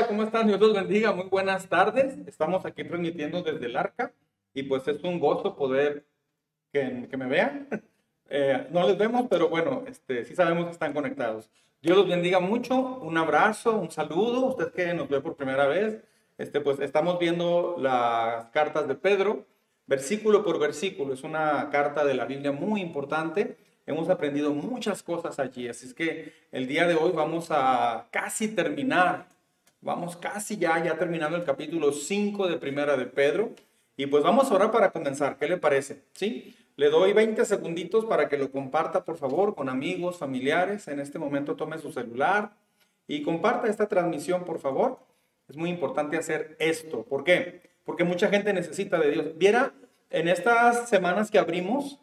¿cómo están? Dios los bendiga, muy buenas tardes. Estamos aquí transmitiendo desde el Arca y pues es un gozo poder que me vean. No les vemos, pero bueno, sí sabemos que están conectados. Dios los bendiga mucho, un abrazo, un saludo. Usted que nos ve por primera vez, pues estamos viendo las cartas de Pedro, versículo por versículo. Es una carta de la Biblia muy importante. Hemos aprendido muchas cosas allí, así es que el día de hoy vamos a casi terminar. Vamos casi ya terminando el capítulo 5 de Primera de Pedro. Y pues vamos a orar para comenzar. ¿Qué le parece? ¿Sí? Le doy 20 segunditos para que lo comparta, por favor, con amigos, familiares. En este momento tome su celular y comparta esta transmisión, por favor. Es muy importante hacer esto. ¿Por qué? Porque mucha gente necesita de Dios. Viera, en estas semanas que abrimos,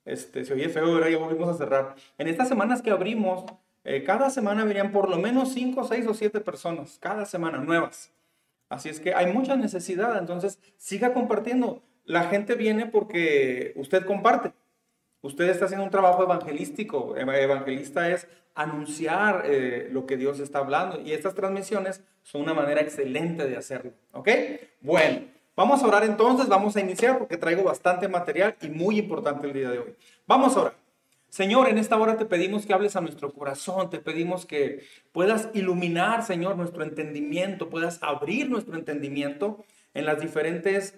se oye feo, ahora ya volvimos a cerrar. En estas semanas que abrimos, cada semana venían por lo menos 5, 6 o 7 personas, cada semana nuevas. Así es que hay mucha necesidad, entonces siga compartiendo. La gente viene porque usted comparte. Usted está haciendo un trabajo evangelístico. Evangelista es anunciar lo que Dios está hablando y estas transmisiones son una manera excelente de hacerlo. ¿Ok? Bueno, vamos a orar entonces, vamos a iniciar porque traigo bastante material y muy importante el día de hoy. Vamos a orar. Señor, en esta hora te pedimos que hables a nuestro corazón, te pedimos que puedas iluminar, Señor, nuestro entendimiento, puedas abrir nuestro entendimiento en las diferentes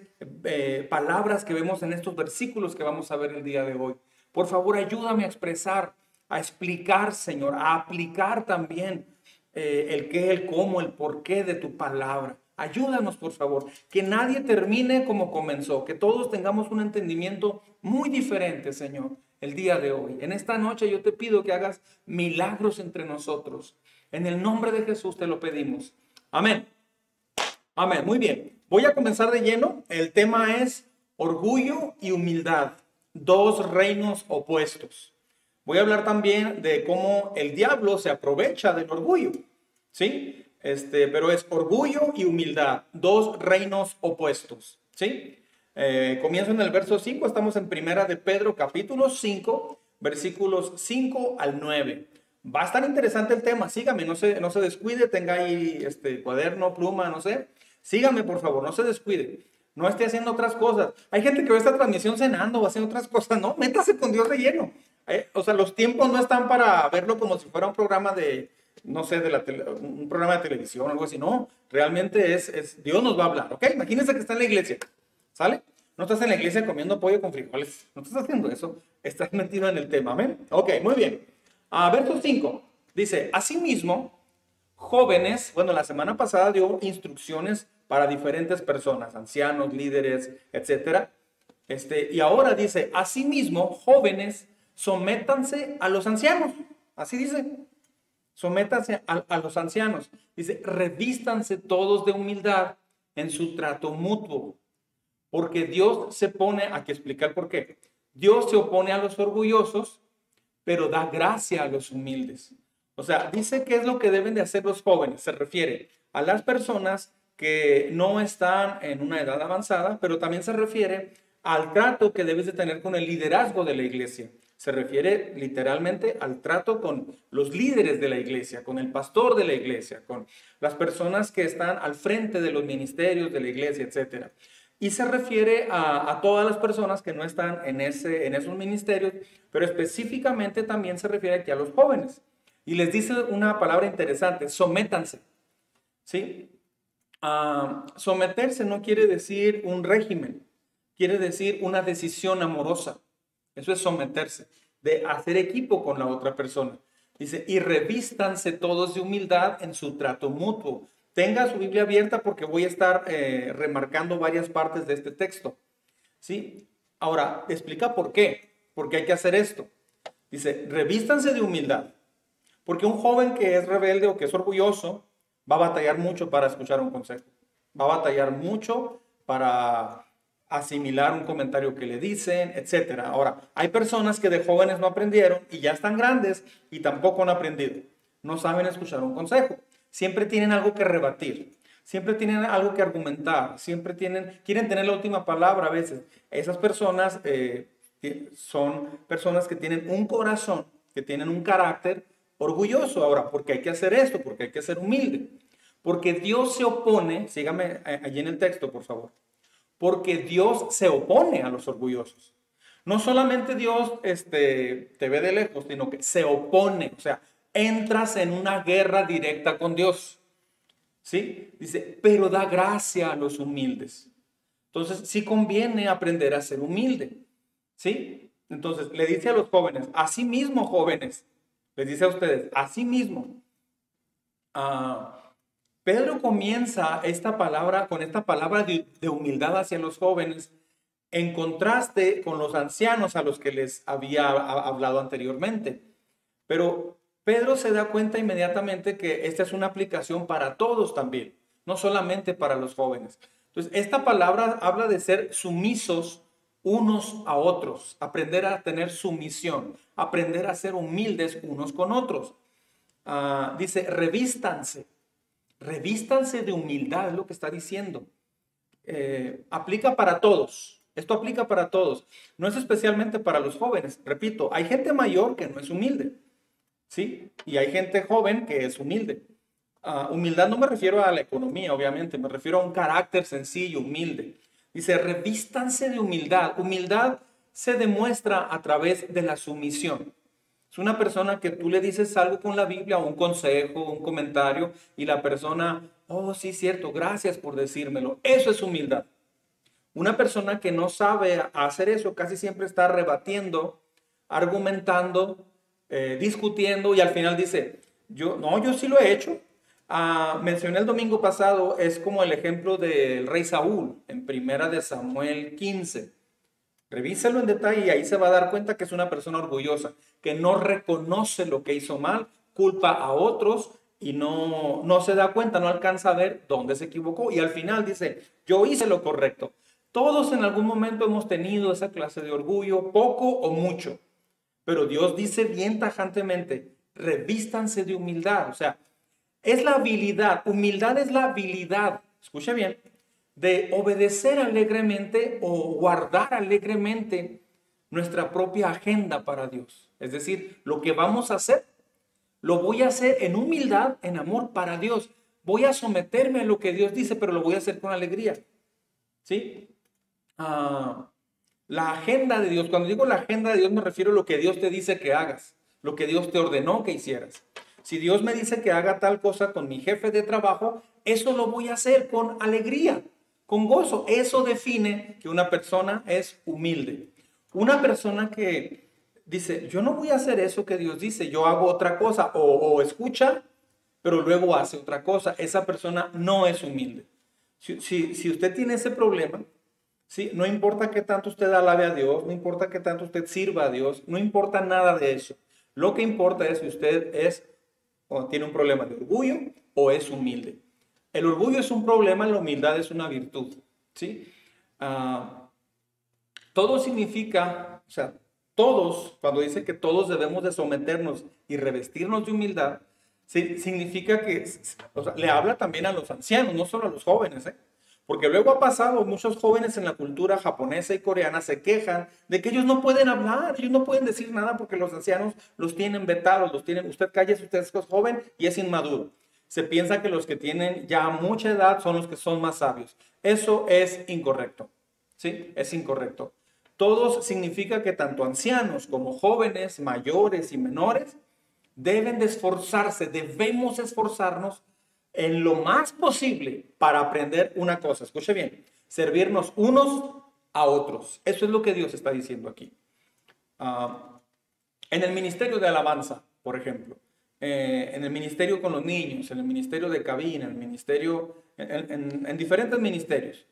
palabras que vemos en estos versículos que vamos a ver el día de hoy. Por favor, ayúdame a expresar, a explicar, Señor, a aplicar también el qué, el cómo, el porqué de tu palabra. Ayúdanos, por favor, que nadie termine como comenzó, que todos tengamos un entendimiento muy diferente, Señor, el día de hoy. En esta noche yo te pido que hagas milagros entre nosotros. En el nombre de Jesús te lo pedimos. Amén. Amén. Muy bien. Voy a comenzar de lleno. El tema es orgullo y humildad, dos reinos opuestos. Voy a hablar también de cómo el diablo se aprovecha del orgullo, ¿sí? Pero es orgullo y humildad, dos reinos opuestos, ¿sí? Comienzo en el verso 5, estamos en Primera de Pedro, capítulo 5, versículos 5 al 9. Va a estar interesante el tema, sígame, no se descuide, tenga ahí cuaderno, pluma, no sé. Sígame, por favor, no se descuide. No esté haciendo otras cosas. Hay gente que ve esta transmisión cenando o haciendo otras cosas. No, métase con Dios de lleno. O sea, los tiempos no están para verlo como si fuera un programa de, no sé, un programa de televisión o algo así. No, realmente Dios nos va a hablar, ¿ok? Imagínense que está en la iglesia, ¿sale? No estás en la iglesia comiendo pollo con frijoles. No estás haciendo eso. Estás metido en el tema, ¿amén? Ok, muy bien. Verso 5 dice, asimismo, jóvenes, bueno, la semana pasada dio instrucciones para diferentes personas, ancianos, líderes, etcétera. Y ahora dice, asimismo, jóvenes, sométanse a los ancianos. Así dice, sométanse a los ancianos. Dice, revístanse todos de humildad en su trato mutuo. Porque Dios se pone, hay que explicar por qué. Dios se opone a los orgullosos, pero da gracia a los humildes. O sea, dice qué es lo que deben de hacer los jóvenes. Se refiere a las personas que no están en una edad avanzada, pero también se refiere al trato que debes de tener con el liderazgo de la iglesia. Se refiere literalmente al trato con los líderes de la iglesia, con el pastor de la iglesia, con las personas que están al frente de los ministerios de la iglesia, etc. Y se refiere a todas las personas que no están en esos ministerios, pero específicamente también se refiere aquí a los jóvenes. Y les dice una palabra interesante, sométanse, ¿sí? Someterse no quiere decir un régimen, quiere decir una decisión amorosa. Eso es someterse, de hacer equipo con la otra persona. Dice, y revístanse todos de humildad en su trato mutuo. Tenga su Biblia abierta porque voy a estar remarcando varias partes de este texto, ¿sí? Ahora, explica por qué. ¿Por qué hay que hacer esto? Dice, revístanse de humildad. Porque un joven que es rebelde o que es orgulloso va a batallar mucho para escuchar un consejo. Va a batallar mucho para asimilar un comentario que le dicen, etc. Ahora, hay personas que de jóvenes no aprendieron y ya están grandes y tampoco han aprendido. No saben escuchar un consejo. Siempre tienen algo que rebatir. Siempre tienen algo que argumentar. Siempre quieren tener la última palabra a veces. Esas personas son personas que tienen un corazón, que tienen un carácter orgulloso. Ahora, ¿por qué hay que hacer esto? Porque hay que ser humilde. Porque Dios se opone, sígame allí en el texto, por favor. Porque Dios se opone a los orgullosos. No solamente Dios te ve de lejos, sino que se opone. O sea, entras en una guerra directa con Dios. ¿Sí? Dice, pero da gracia a los humildes. Entonces, sí conviene aprender a ser humilde. ¿Sí? Entonces, le dice a los jóvenes, así mismo, jóvenes, les dice a ustedes, así mismo. Pedro comienza con esta palabra de humildad hacia los jóvenes, en contraste con los ancianos a los que les había hablado anteriormente. Pero Pedro se da cuenta inmediatamente que esta es una aplicación para todos también, no solamente para los jóvenes. Entonces, esta palabra habla de ser sumisos unos a otros, aprender a tener sumisión, aprender a ser humildes unos con otros. Dice, revístanse de humildad, es lo que está diciendo. Aplica para todos. Esto aplica para todos. No es especialmente para los jóvenes. Repito, hay gente mayor que no es humilde. ¿Sí? Y hay gente joven que es humilde. Humildad no me refiero a la economía, obviamente. Me refiero a un carácter sencillo, humilde. Dice, revístanse de humildad. Humildad se demuestra a través de la sumisión. Es una persona que tú le dices algo con la Biblia, un consejo, un comentario, y la persona, oh, sí, cierto, gracias por decírmelo. Eso es humildad. Una persona que no sabe hacer eso casi siempre está rebatiendo, argumentando, discutiendo, y al final dice, yo sí lo he hecho. Mencioné el domingo pasado, es como el ejemplo del rey Saúl en Primera de Samuel 15. Revíselo en detalle y ahí se va a dar cuenta que es una persona orgullosa, que no reconoce lo que hizo mal, culpa a otros y no se da cuenta, no alcanza a ver dónde se equivocó. Y al final dice, yo hice lo correcto. Todos en algún momento hemos tenido esa clase de orgullo, poco o mucho. Pero Dios dice bien tajantemente, revístanse de humildad. O sea, es la habilidad, humildad es la habilidad, escuche bien, de obedecer alegremente o guardar alegremente nuestra propia agenda para Dios. Es decir, lo que vamos a hacer, lo voy a hacer en humildad, en amor para Dios. Voy a someterme a lo que Dios dice, pero lo voy a hacer con alegría. ¿Sí? La agenda de Dios, cuando digo la agenda de Dios me refiero a lo que Dios te dice que hagas, lo que Dios te ordenó que hicieras. Si Dios me dice que haga tal cosa con mi jefe de trabajo, eso lo voy a hacer con alegría, con gozo. Eso define que una persona es humilde. Una persona que dice, yo no voy a hacer eso que Dios dice, yo hago otra cosa, o escucha, pero luego hace otra cosa. Esa persona no es humilde. Si usted tiene ese problema, ¿sí? No importa qué tanto usted alabe a Dios, no importa qué tanto usted sirva a Dios, no importa nada de eso. Lo que importa es si usted o tiene un problema de orgullo o es humilde. El orgullo es un problema, la humildad es una virtud. ¿Sí? Todo significa, o sea, todos, cuando dice que todos debemos de someternos y revestirnos de humildad, ¿sí? Significa que, o sea, le habla también a los ancianos, no solo a los jóvenes, ¿eh? Porque luego ha pasado, muchos jóvenes en la cultura japonesa y coreana se quejan de que ellos no pueden hablar, ellos no pueden decir nada porque los ancianos los tienen vetados, usted cállese, usted es joven y es inmaduro. Se piensa que los que tienen ya mucha edad son los que son más sabios. Eso es incorrecto, ¿sí? Es incorrecto. Todos significa que tanto ancianos como jóvenes, mayores y menores deben de esforzarse, debemos esforzarnos en lo más posible para aprender una cosa. Escuche bien, servirnos unos a otros. Eso es lo que Dios está diciendo aquí. En el ministerio de alabanza, por ejemplo, en el ministerio con los niños, en el ministerio de cabina, en el ministerio, en diferentes ministerios,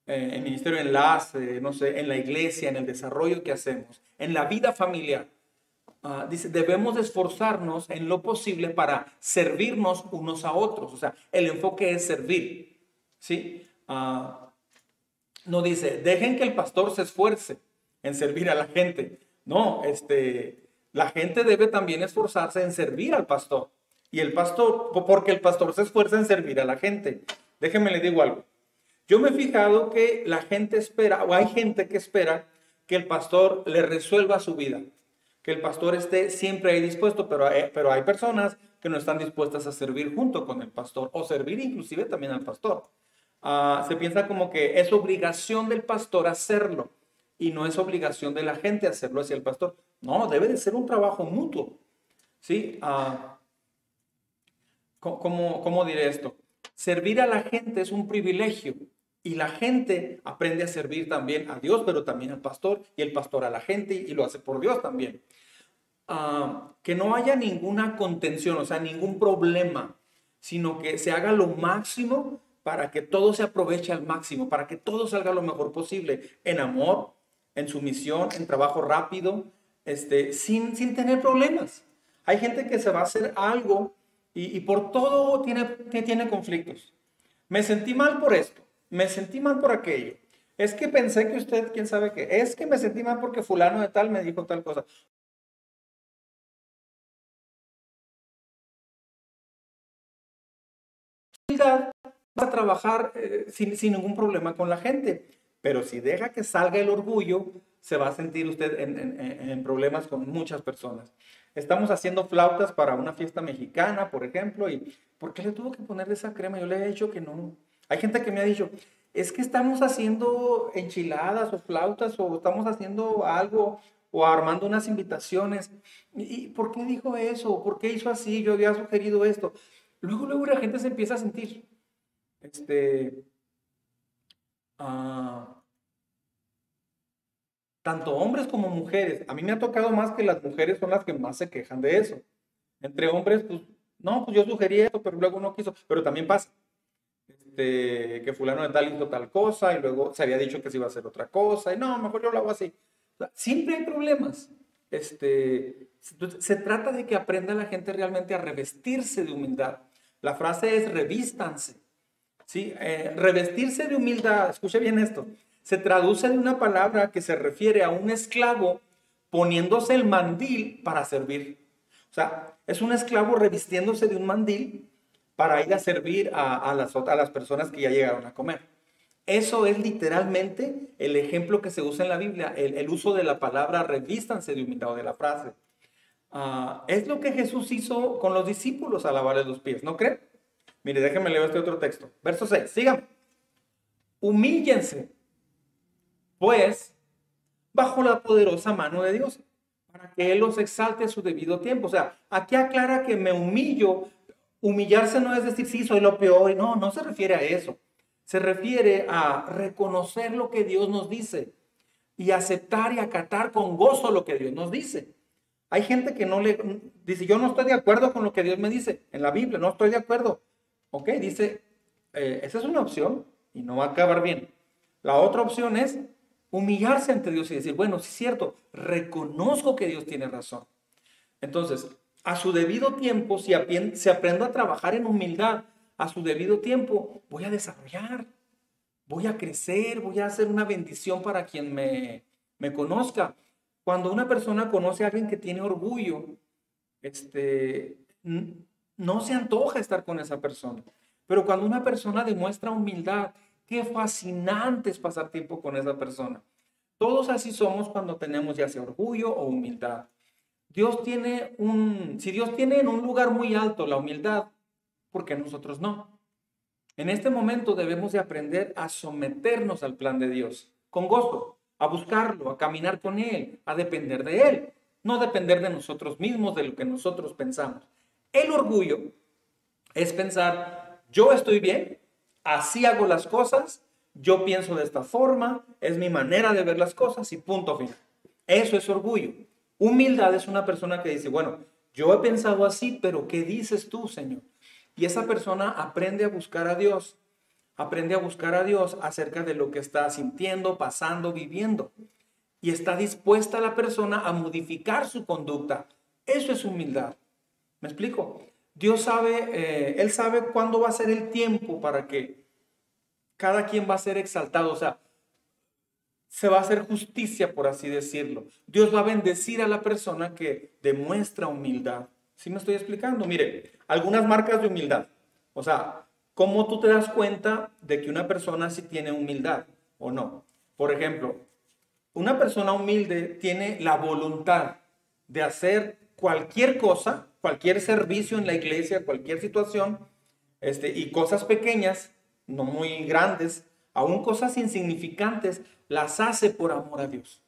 el ministerio de enlace, no sé, en la iglesia, en el desarrollo que hacemos, en la vida familiar. Dice, debemos esforzarnos en lo posible para servirnos unos a otros. O sea, el enfoque es servir. ¿Sí? No dice, dejen que el pastor se esfuerce en servir a la gente. No, la gente debe también esforzarse en servir al pastor. Y el pastor, porque el pastor se esfuerza en servir a la gente. Déjenme le digo algo. Yo me he fijado que la gente espera, o hay gente que espera que el pastor le resuelva su vida, que el pastor esté siempre ahí dispuesto, pero hay personas que no están dispuestas a servir junto con el pastor o servir inclusive también al pastor. Se piensa como que es obligación del pastor hacerlo y no es obligación de la gente hacerlo hacia el pastor. No, debe de ser un trabajo mutuo. ¿Sí? ¿Cómo diré esto? Servir a la gente es un privilegio y la gente aprende a servir también a Dios, pero también al pastor y el pastor a la gente y lo hace por Dios también. Que no haya ninguna contención, o sea, ningún problema, sino que se haga lo máximo para que todo se aproveche al máximo, para que todo salga lo mejor posible, en amor, en sumisión, en trabajo rápido, sin tener problemas. Hay gente que se va a hacer algo y por todo tiene conflictos. Me sentí mal por esto, me sentí mal por aquello. Es que pensé que usted, quién sabe qué, es que me sentí mal porque fulano de tal me dijo tal cosa. Vas a trabajar sin ningún problema con la gente, pero si deja que salga el orgullo, se va a sentir usted en problemas con muchas personas. Estamos haciendo flautas para una fiesta mexicana, por ejemplo, y ¿por qué le tuvo que poner esa crema? Yo le he dicho que no. Hay gente que me ha dicho, es que estamos haciendo enchiladas o flautas o estamos haciendo algo o armando unas invitaciones. ¿Y por qué dijo eso? ¿Por qué hizo así? Yo había sugerido esto. Luego la gente se empieza a sentir, ah, tanto hombres como mujeres. A mí me ha tocado más que las mujeres son las que más se quejan de eso. Entre hombres, pues, no, pues yo sugerí esto, pero luego no quiso. Pero también pasa, que fulano de tal hizo tal cosa y luego se había dicho que se iba a hacer otra cosa y no, mejor yo lo hago así. O sea, siempre hay problemas. Se trata de que aprenda la gente realmente a revestirse de humildad. La frase es revístanse. ¿Sí? Revestirse de humildad, escuche bien esto, se traduce de una palabra que se refiere a un esclavo poniéndose el mandil para servir. O sea, es un esclavo revistiéndose de un mandil para ir a servir a las personas que ya llegaron a comer. Eso es literalmente el ejemplo que se usa en la Biblia, el uso de la palabra revístanse de humildad o de la frase. Es lo que Jesús hizo con los discípulos al lavarles los pies, ¿no creen? Mire, déjenme leer este otro texto. Verso 6, síganme. Humíllense, pues, bajo la poderosa mano de Dios, para que Él los exalte a su debido tiempo. O sea, aquí aclara que me humillo. Humillarse no es decir, sí, soy lo peor. No, no se refiere a eso. Se refiere a reconocer lo que Dios nos dice y aceptar y acatar con gozo lo que Dios nos dice. Hay gente que no le dice, yo no estoy de acuerdo con lo que Dios me dice en la Biblia, no estoy de acuerdo. Ok, dice, esa es una opción y no va a acabar bien. La otra opción es humillarse ante Dios y decir, bueno, sí es cierto, reconozco que Dios tiene razón. Entonces, a su debido tiempo, si aprendo a trabajar en humildad, a su debido tiempo, voy a desarrollar, voy a crecer, voy a hacer una bendición para quien me conozca. Cuando una persona conoce a alguien que tiene orgullo, no se antoja estar con esa persona. Pero cuando una persona demuestra humildad, qué fascinante es pasar tiempo con esa persona. Todos así somos cuando tenemos ya sea orgullo o humildad. Si Dios tiene en un lugar muy alto la humildad, ¿por qué nosotros no? En este momento debemos de aprender a someternos al plan de Dios, con gozo, a buscarlo, a caminar con Él, a depender de Él, no depender de nosotros mismos, de lo que nosotros pensamos. El orgullo es pensar, yo estoy bien, así hago las cosas, yo pienso de esta forma, es mi manera de ver las cosas y punto final. Eso es orgullo. Humildad es una persona que dice, bueno, yo he pensado así, pero ¿qué dices tú, Señor? Y esa persona aprende a buscar a Dios acerca de lo que está sintiendo, pasando, viviendo. Y está dispuesta la persona a modificar su conducta. Eso es humildad. ¿Me explico? Dios sabe, Él sabe cuándo va a ser el tiempo para que cada quien va a ser exaltado. O sea, se va a hacer justicia, por así decirlo. Dios va a bendecir a la persona que demuestra humildad. ¿Sí me estoy explicando? Mire, algunas marcas de humildad. O sea, ¿cómo tú te das cuenta de que una persona sí tiene humildad o no? Por ejemplo, una persona humilde tiene la voluntad de hacer cualquier cosa, cualquier servicio en la iglesia, cualquier situación, y cosas pequeñas, no muy grandes, aún cosas insignificantes, las hace por amor a Dios.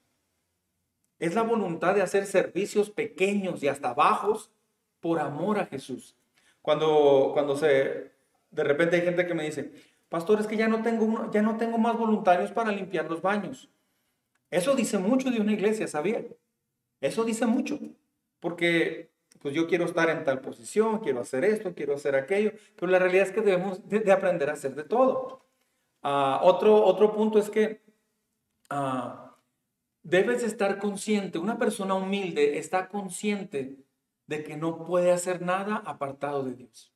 Es la voluntad de hacer servicios pequeños y hasta bajos por amor a Jesús. De repente hay gente que me dice, pastor, es que ya no tengo más voluntarios para limpiar los baños. Eso dice mucho de una iglesia, ¿sabía? Eso dice mucho, porque pues yo quiero estar en tal posición, quiero hacer esto, quiero hacer aquello, pero la realidad es que debemos de aprender a hacer de todo. Otro punto es que debes estar consciente, una persona humilde está consciente de que no puede hacer nada apartado de Dios.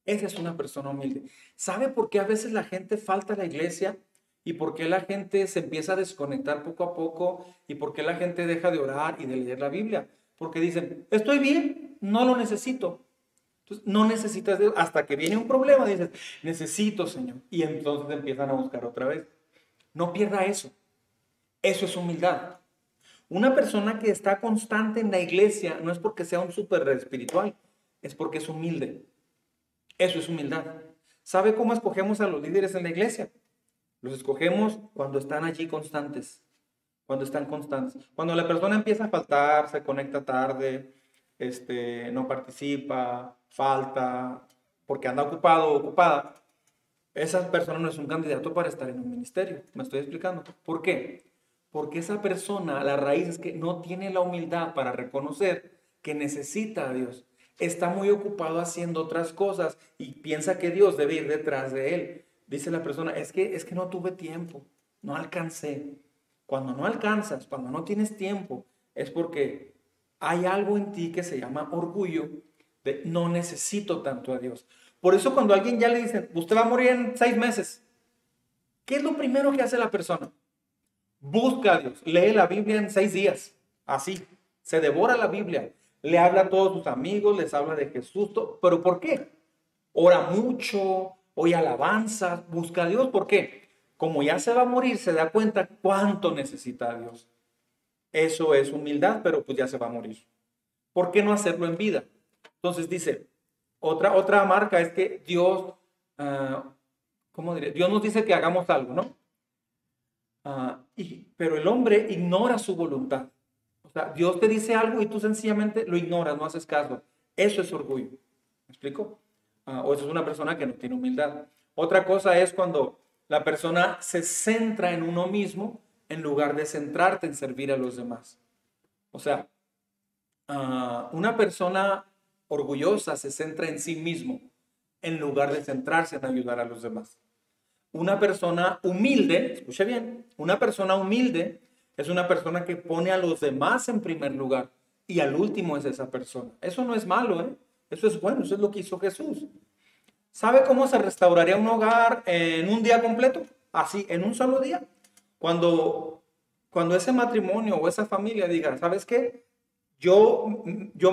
Esa es una persona humilde. ¿Sabe por qué a veces la gente falta a la iglesia? ¿Y por qué la gente se empieza a desconectar poco a poco? ¿Y por qué la gente deja de orar y de leer la Biblia? Porque dicen, estoy bien, no lo necesito. Entonces, no necesitas Dios. Hasta que viene un problema, dices, necesito, Señor. Y entonces empiezan a buscar otra vez. No pierda eso. Eso es humildad. Una persona que está constante en la iglesia no es porque sea un súper espiritual, es porque es humilde. Eso es humildad. ¿Sabe cómo escogemos a los líderes en la iglesia? Los escogemos cuando están allí constantes. Cuando están constantes. Cuando la persona empieza a faltar, se conecta tarde, no participa, falta, porque anda ocupado o ocupada, esa persona no es un candidato para estar en un ministerio. ¿Me estoy explicando? ¿Por qué? Porque esa persona, la raíz es que no tiene la humildad para reconocer que necesita a Dios. Está muy ocupado haciendo otras cosas y piensa que Dios debe ir detrás de él. Dice la persona, es que no tuve tiempo, no alcancé. Cuando no alcanzas, cuando no tienes tiempo, es porque hay algo en ti que se llama orgullo de no necesito tanto a Dios. Por eso cuando a alguien ya le dicen, usted va a morir en 6 meses, ¿qué es lo primero que hace la persona? Busca a Dios, lee la Biblia en 6 días, así, se devora la Biblia, le habla a todos sus amigos, les habla de Jesús, ¿pero por qué? Ora mucho, oye alabanzas, busca a Dios, ¿por qué? Como ya se va a morir, se da cuenta cuánto necesita a Dios. Eso es humildad, pero pues ya se va a morir. ¿Por qué no hacerlo en vida? Entonces dice, otra marca es que Dios, ¿cómo diré? Dios nos dice que hagamos algo, ¿no? Pero el hombre ignora su voluntad. O sea, Dios te dice algo y tú sencillamente lo ignoras, no haces caso. Eso es orgullo. ¿Me explico? O eso es una persona que no tiene humildad. Otra cosa es cuando la persona se centra en uno mismo en lugar de centrarte en servir a los demás. O sea, una persona orgullosa se centra en sí mismo en lugar de centrarse en ayudar a los demás. Una persona humilde, escuche bien, una persona humilde es una persona que pone a los demás en primer lugar y al último es esa persona. Eso no es malo, ¿eh? Eso es bueno, eso es lo que hizo Jesús. ¿Sabe cómo se restauraría un hogar en un día completo? Así, en un solo día. Cuando ese matrimonio o esa familia diga, ¿sabes qué? Yo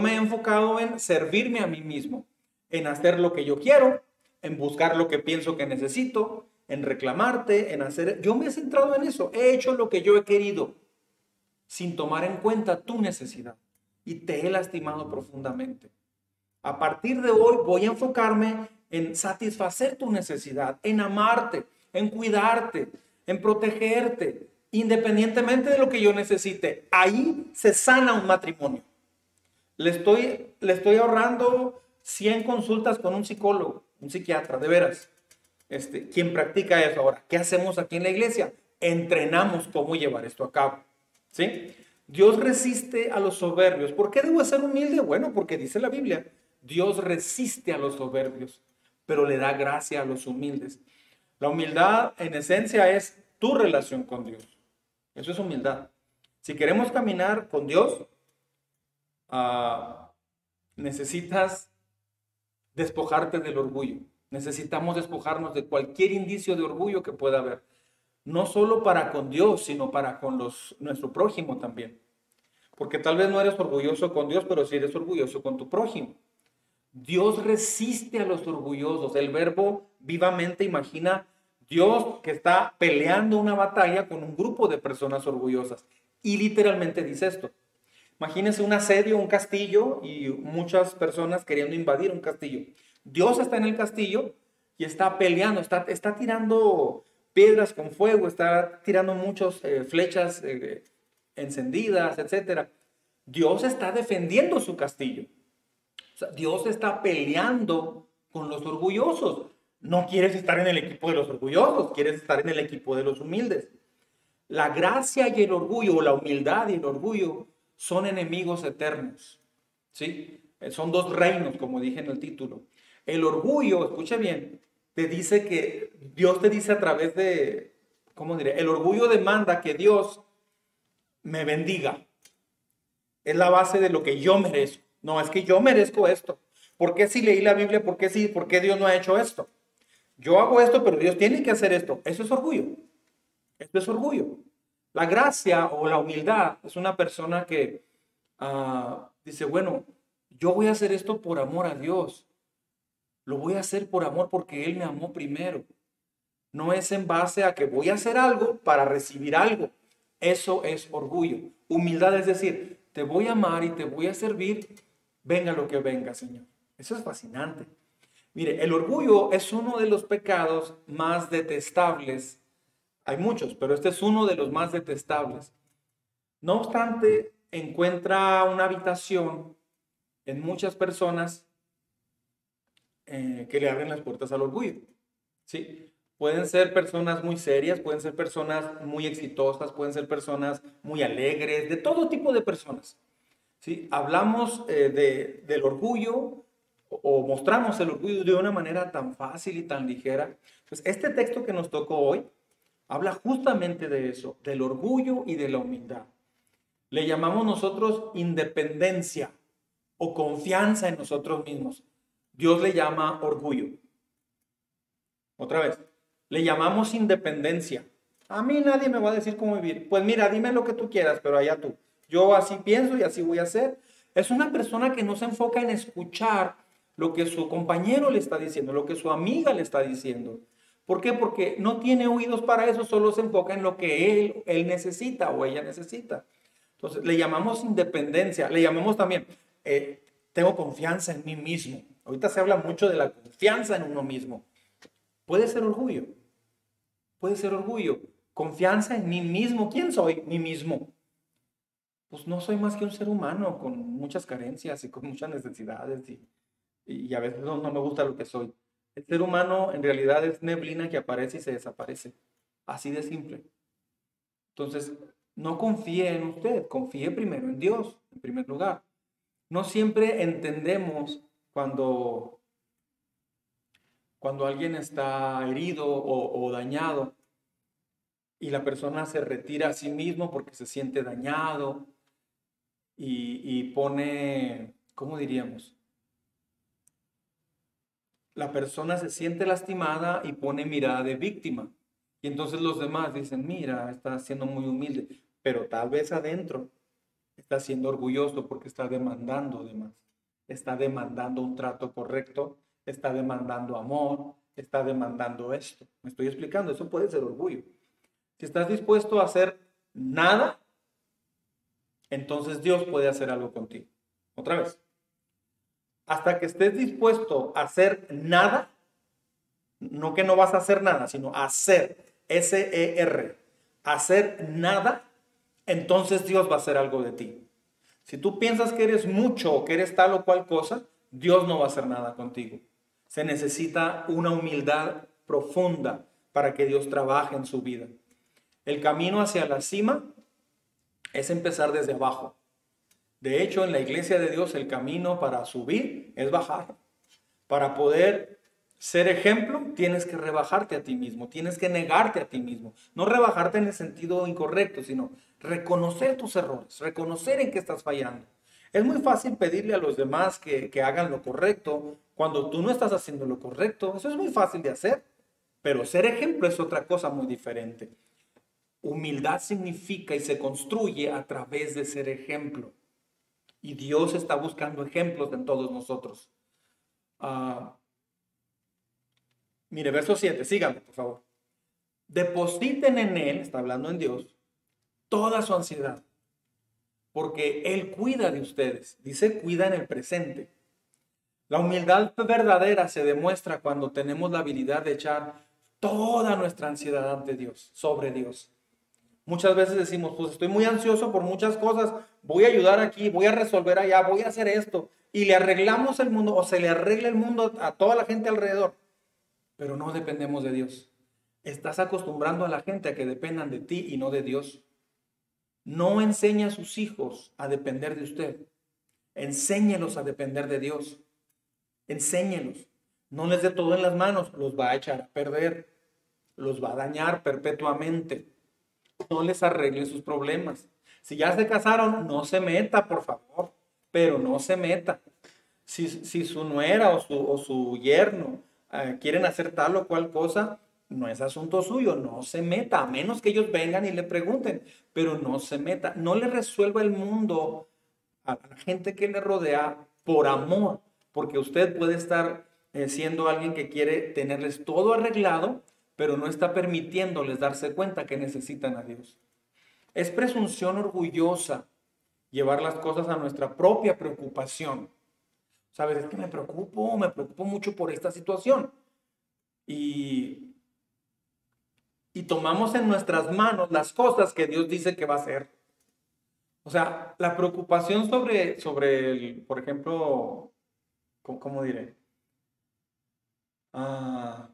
me he enfocado en servirme a mí mismo, en hacer lo que yo quiero, en buscar lo que pienso que necesito, en reclamarte, en hacer... Yo me he centrado en eso, he hecho lo que yo he querido, sin tomar en cuenta tu necesidad. Y te he lastimado profundamente. A partir de hoy voy a enfocarme en satisfacer tu necesidad, en amarte, en cuidarte, en protegerte, independientemente de lo que yo necesite. Ahí se sana un matrimonio. Le estoy ahorrando 100 consultas con un psicólogo, un psiquiatra, de veras. Quien practica eso ahora. ¿Qué hacemos aquí en la iglesia? Entrenamos cómo llevar esto a cabo. ¿Sí? Dios resiste a los soberbios. ¿Por qué debo ser humilde? Bueno, porque dice la Biblia, Dios resiste a los soberbios, pero le da gracia a los humildes. La humildad, en esencia, es tu relación con Dios. Eso es humildad. Si queremos caminar con Dios, necesitas despojarte del orgullo. Necesitamos despojarnos de cualquier indicio de orgullo que pueda haber. No solo para con Dios, sino para con nuestro prójimo también. Porque tal vez no eres orgulloso con Dios, pero sí eres orgulloso con tu prójimo. Dios resiste a los orgullosos. El verbo vivamente imagina Dios que está peleando una batalla con un grupo de personas orgullosas. Y literalmente dice esto. Imagínense un asedio, un castillo y muchas personas queriendo invadir un castillo. Dios está en el castillo y está peleando, está tirando piedras con fuego, está tirando muchas flechas encendidas, etcétera. Dios está defendiendo su castillo. O sea, Dios está peleando con los orgullosos. No quieres estar en el equipo de los orgullosos, quieres estar en el equipo de los humildes. La gracia y el orgullo, o la humildad y el orgullo, son enemigos eternos. ¿Sí? Son dos reinos, como dije en el título. El orgullo, escuche bien, te dice que Dios te dice a través de, ¿cómo diré? El orgullo demanda que Dios me bendiga. Es la base de lo que yo merezco. No, es que yo merezco esto. ¿Por qué si leí la Biblia? ¿Por qué sí? ¿Por qué Dios no ha hecho esto? Yo hago esto, pero Dios tiene que hacer esto. Eso es orgullo. Esto es orgullo. La gracia o la humildad es una persona que dice, bueno, yo voy a hacer esto por amor a Dios. Lo voy a hacer por amor porque Él me amó primero. No es en base a que voy a hacer algo para recibir algo. Eso es orgullo. Humildad es decir, te voy a amar y te voy a servir, venga lo que venga, Señor. Eso es fascinante. Mire, el orgullo es uno de los pecados más detestables. Hay muchos, pero este es uno de los más detestables. No obstante, encuentra una habitación en muchas personas que le abren las puertas al orgullo. ¿Sí? Pueden ser personas muy serias, pueden ser personas muy exitosas, pueden ser personas muy alegres, de todo tipo de personas. ¿Sí? Hablamos del orgullo o mostramos el orgullo de una manera tan fácil y tan ligera. Pues este texto que nos tocó hoy habla justamente de eso, del orgullo y de la humildad. Le llamamos nosotros independencia o confianza en nosotros mismos. Dios le llama orgullo. Otra vez, le llamamos independencia. A mí nadie me va a decir cómo vivir. Pues mira, dime lo que tú quieras, pero allá tú. Yo así pienso y así voy a hacer. Es una persona que no se enfoca en escuchar lo que su compañero le está diciendo, lo que su amiga le está diciendo. ¿Por qué? Porque no tiene oídos para eso, solo se enfoca en lo que él necesita o ella necesita. Entonces, le llamamos independencia, le llamamos también, tengo confianza en mí mismo. Ahorita se habla mucho de la confianza en uno mismo. Puede ser orgullo, puede ser orgullo, confianza en mí mismo. ¿Quién soy? Mí mismo. Pues no soy más que un ser humano con muchas carencias y con muchas necesidades y a veces no me gusta lo que soy. El ser humano en realidad es neblina que aparece y se desaparece. Así de simple. Entonces, no confíe en usted, confíe primero en Dios, en primer lugar. No siempre entendemos cuando alguien está herido o dañado y la persona se retira a sí mismo porque se siente dañado y pone, ¿cómo diríamos? La persona se siente lastimada y pone mirada de víctima. Y entonces los demás dicen, mira, está siendo muy humilde, pero tal vez adentro está siendo orgulloso porque está demandando de más. Está demandando un trato correcto, está demandando amor, está demandando esto. ¿Me estoy explicando? Eso puede ser orgullo. Si estás dispuesto a hacer nada, entonces Dios puede hacer algo contigo. Otra vez. Hasta que estés dispuesto a hacer nada, no que no vas a hacer nada, sino hacer, S-E-R, hacer nada, entonces Dios va a hacer algo de ti. Si tú piensas que eres mucho o que eres tal o cual cosa, Dios no va a hacer nada contigo. Se necesita una humildad profunda para que Dios trabaje en su vida. El camino hacia la cima es empezar desde abajo. De hecho, en la iglesia de Dios el camino para subir es bajar. Para poder ser ejemplo, tienes que rebajarte a ti mismo, tienes que negarte a ti mismo. No rebajarte en el sentido incorrecto, sino reconocer tus errores, reconocer en qué estás fallando. Es muy fácil pedirle a los demás que hagan lo correcto cuando tú no estás haciendo lo correcto. Eso es muy fácil de hacer, pero ser ejemplo es otra cosa muy diferente. Humildad significa y se construye a través de ser ejemplo. Y Dios está buscando ejemplos en todos nosotros. Mire, verso 7, síganme, por favor. Depositen en Él, está hablando en Dios, toda su ansiedad. porque Él cuida de ustedes. Dice cuida en el presente. La humildad verdadera se demuestra cuando tenemos la habilidad de echar toda nuestra ansiedad ante Dios, sobre Dios. Muchas veces decimos, pues estoy muy ansioso por muchas cosas, voy a ayudar aquí, voy a resolver allá, voy a hacer esto. Y le arreglamos el mundo o se le arregla el mundo a toda la gente alrededor, pero no dependemos de Dios. Estás acostumbrando a la gente a que dependan de ti y no de Dios. No enseña a sus hijos a depender de usted. Enséñelos a depender de Dios. Enséñelos. No les dé todo en las manos, los va a echar a perder, los va a dañar perpetuamente. No les arregle sus problemas. Si ya se casaron, no se meta, por favor, pero no se meta. Si su nuera o su yerno quieren hacer tal o cual cosa, no es asunto suyo, no se meta, a menos que ellos vengan y le pregunten, pero no se meta. No le resuelva el mundo a la gente que le rodea por amor, porque usted puede estar siendo alguien que quiere tenerles todo arreglado, pero no está permitiéndoles darse cuenta que necesitan a Dios. Es presunción orgullosa llevar las cosas a nuestra propia preocupación. ¿Sabes? Es que me preocupo mucho por esta situación. Y tomamos en nuestras manos las cosas que Dios dice que va a hacer. O sea, la preocupación sobre el, por ejemplo, ¿cómo diré? Ah,